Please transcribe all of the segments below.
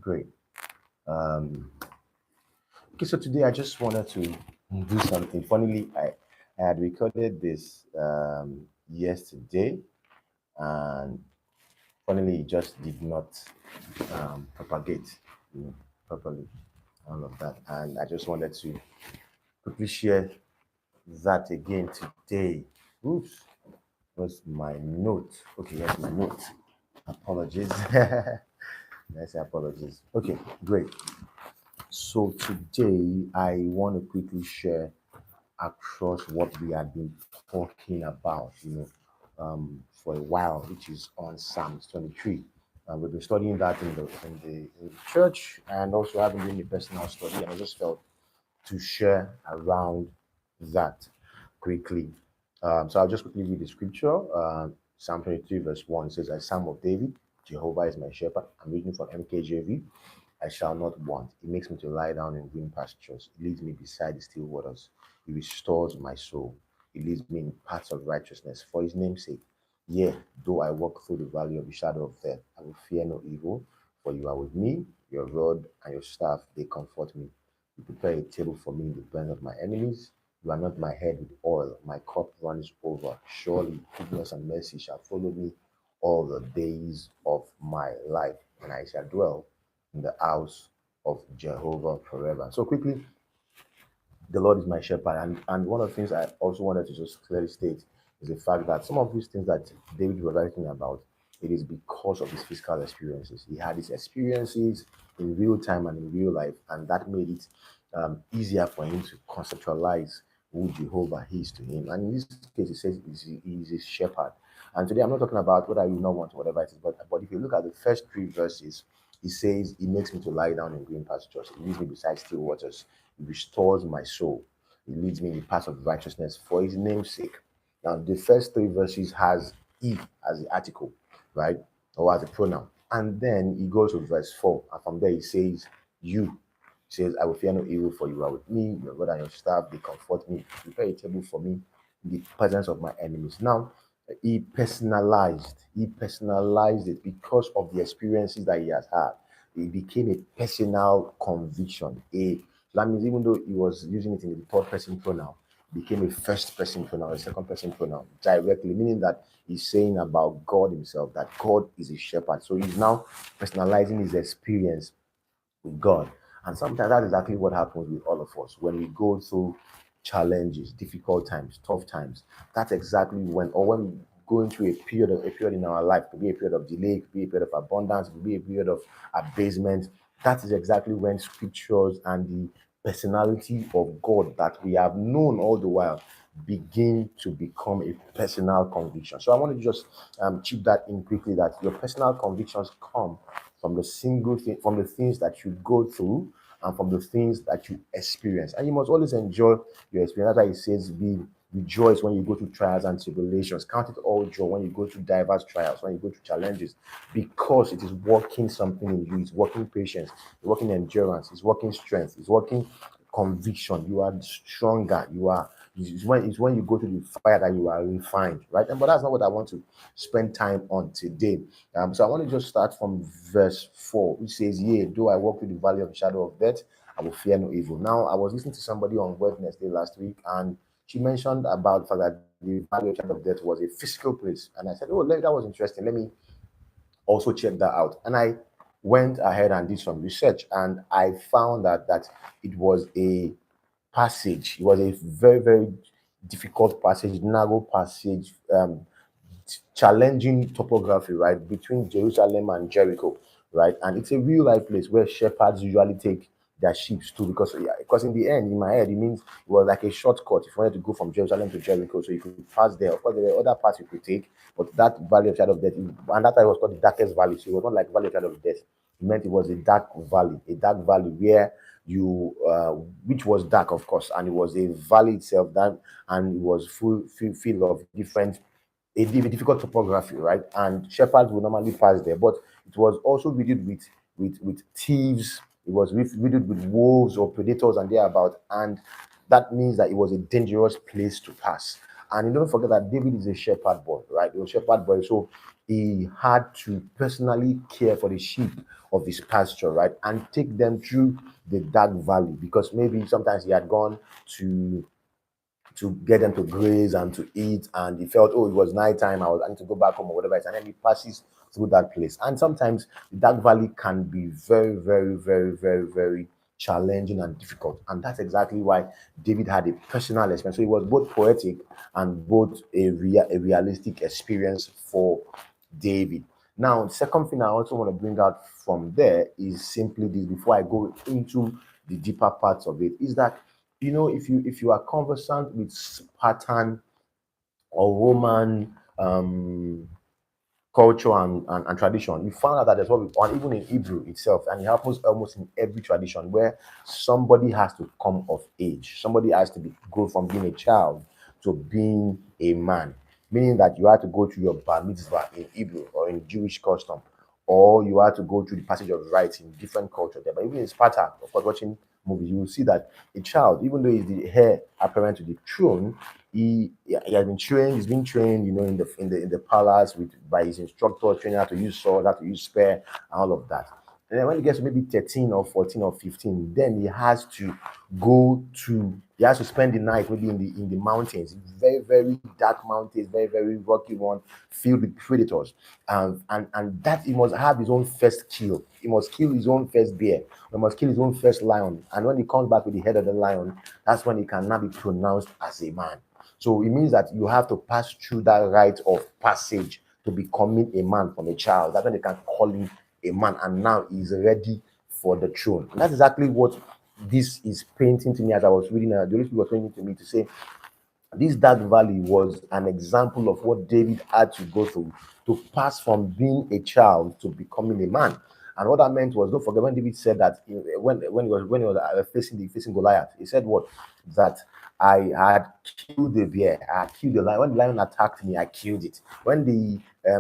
Great. Um, okay, so today I just wanted to do something. Funnily, I had recorded this yesterday, and funnily, it just did not propagate, you know, properly, all of that. And I just wanted to quickly share that again today. Oops, what's my note? Okay, yes, my note. Apologies. I say apologies. Okay, great. So today I want to quickly share across what we have been talking about, for a while, which is on Psalms 23. We've been studying that in the church and also having been a personal study, and I just felt to share around that quickly. So I'll just quickly read the scripture. Psalm 23, verse 1 says, "A Psalm of David, Jehovah is my shepherd." I'm reading from MKJV. "I shall not want. He makes me to lie down in green pastures. He leads me beside the still waters. He restores my soul. He leads me in paths of righteousness for his name's sake. Yea, though I walk through the valley of the shadow of death, I will fear no evil, for you are with me. Your rod and your staff, they comfort me. You prepare a table for me in the presence of my enemies. You anoint my head with oil. My cup runs over. Surely goodness and mercy shall follow me all the days of my life, and I shall dwell in the house of Jehovah forever." So quickly, the Lord is my shepherd. And one of the things I also wanted to just clearly state is the fact that some of these things that David was writing about, it is because of his physical experiences. He had his experiences in real time and in real life, and that made it easier for him to conceptualize who Jehovah is to him. And in this case, he says he's a shepherd. And today I'm not talking about whether you not want whatever it is, but if you look at the first three verses, he says, "He makes me to lie down in green pastures. He leads me beside still waters. He restores my soul. He leads me in the path of righteousness for his name's sake." Now, the first three verses has "he" as the article, right? Or as a pronoun. And then he goes to verse 4. And from there he says, "You." He says, "I will fear no evil, for you are with me. Your rod and your staff, they comfort me. Prepare a table for me in the presence of my enemies." Now, he personalized it because of the experiences that he has had. It became a personal conviction. So that means even though he was using it in the third person pronoun, it became a first person pronoun, a second person pronoun directly, meaning that he's saying about God himself, that God is a shepherd. So he's now personalizing his experience with God. And sometimes that's exactly what happens with all of us when we go through challenges, difficult times, tough times. That's exactly when, or when we going through a period in our life, could be a period of delay, could be a period of abundance, could be a period of abasement. That is exactly when scriptures and the personality of God that we have known all the while begin to become a personal conviction. So I want to just chip that in quickly, that your personal convictions come from the single thing, from the things that you go through and from the things that you experience. And you must always enjoy your experience. That's why it says, "Be rejoice when you go through trials and tribulations. Count it all joy when you go through diverse trials, when you go through challenges, because it is working something in you. It's working patience, it's working endurance, it's working strength, it's working conviction. You are stronger. You are. It's when you go through the fire that you are refined, right? And but that's not what I want to spend time on today. So I want to just start from verse 4, which says, "Yea, though I walk through the valley of the shadow of death, I will fear no evil." Now, I was listening to somebody on Wednesday last week, and she mentioned about the fact that the valley of the shadow of death was a physical place. And I said, "Oh, that was interesting. Let me also check that out." And I went ahead and did some research, and I found that it was a passage. It was a very, very difficult passage, narrow passage, challenging topography, right, between Jerusalem and Jericho, right? And it's a real life place where shepherds usually take their sheep to, because yeah, because in the end, in my head, it means it was like a shortcut if you wanted to go from Jerusalem to Jericho, so you could pass there. Of course, there were other paths you could take, but that valley of shadow of death, and that time was called the darkest valley, so it was not like valley of shadow of death. It meant it was a dark valley where you, which was dark, of course, and it was a valley itself that, and it was full of different a difficult topography, right? And shepherds will normally pass there, but it was also riddled with thieves. It was riddled with wolves or predators and thereabout, and that means that it was a dangerous place to pass. And you don't forget that David is a shepherd boy, right? He was a shepherd boy, so he had to personally care for the sheep of his pasture, right, and take them through the dark valley, because maybe sometimes he had gone to get them to graze and to eat, and he felt, oh, it was nighttime, I need to go back home or whatever it is, and then he passes through that place. And sometimes the dark valley can be very, very, very, very, very challenging and difficult, and that's exactly why David had a personal experience. So it was both poetic and both a realistic experience for David. Now, the second thing I also want to bring out from there is simply this, before I go into the deeper parts of it, is that, if you are conversant with Spartan or Roman culture and tradition, you find out that there's what we, and even in Hebrew itself, and it happens almost in every tradition, where somebody has to come of age, somebody has to go from being a child to being a man, meaning that you have to go through your bar mitzvah in Hebrew or in Jewish custom, or you have to go through the passage of rites in different culture there. But even in Sparta, of course, watching movies, you will see that a child, even though he's the heir apparent to the throne, he has been trained. He's been trained, in the palace by his instructor, training how to use sword, how to use spear, and all of that. And then when he gets to maybe 13 or 14 or 15, then he has to spend the night maybe in the mountains, very, very dark mountains, very, very rocky one, filled with predators. And that he must have his own first kill. He must kill his own first bear. He must kill his own first lion. And when he comes back with the head of the lion, that's when he can now be pronounced as a man. So it means that you have to pass through that rite of passage to becoming a man from a child. That's when they can call him a man, and now he's ready for the throne. And that's exactly what this is painting to me as I was reading. The Holy Spirit was painting to me to say, this dark valley was an example of what David had to go through to pass from being a child to becoming a man. And what that meant was, don't forget when David said that when he was facing Goliath, he said what? That I had killed the bear, I had killed the lion. When the lion attacked me, I killed it. When the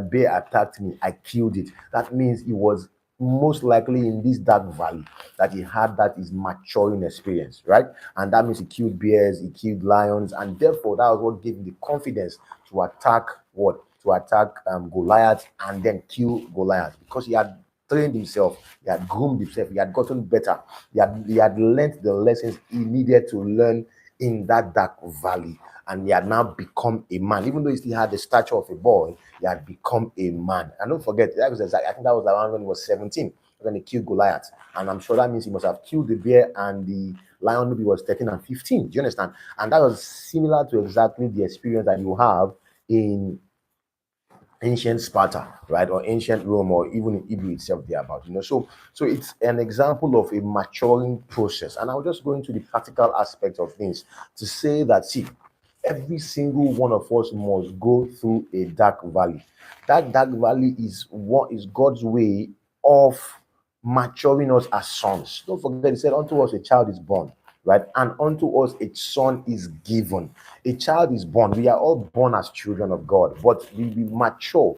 bear attacked me, I killed it. That means he was most likely in this dark valley that he had that is maturing experience, right? And that means he killed bears, he killed lions, and therefore that was what gave him the confidence to attack Goliath and then kill Goliath, because he had trained himself, he had groomed himself, he had gotten better, he had learned the lessons he needed to learn in that dark valley, and he had now become a man. Even though he still had the stature of a boy, he had become a man. And don't forget, I think that was around when he was 17 when he killed Goliath, and I'm sure that means he must have killed the bear and the lion maybe was 13 and 15. Do you understand? And that was similar to exactly the experience that you have in ancient Sparta, right, or ancient Rome, or even in Hebrew itself thereabout. So it's an example of a maturing process. And I'll just go into the practical aspect of things to say that, see, every single one of us must go through a dark valley. That dark valley is what is God's way of maturing us as sons. Don't forget, he said, unto us a child is born, right? And unto us a son is given. A child is born. We are all born as children of God, but we mature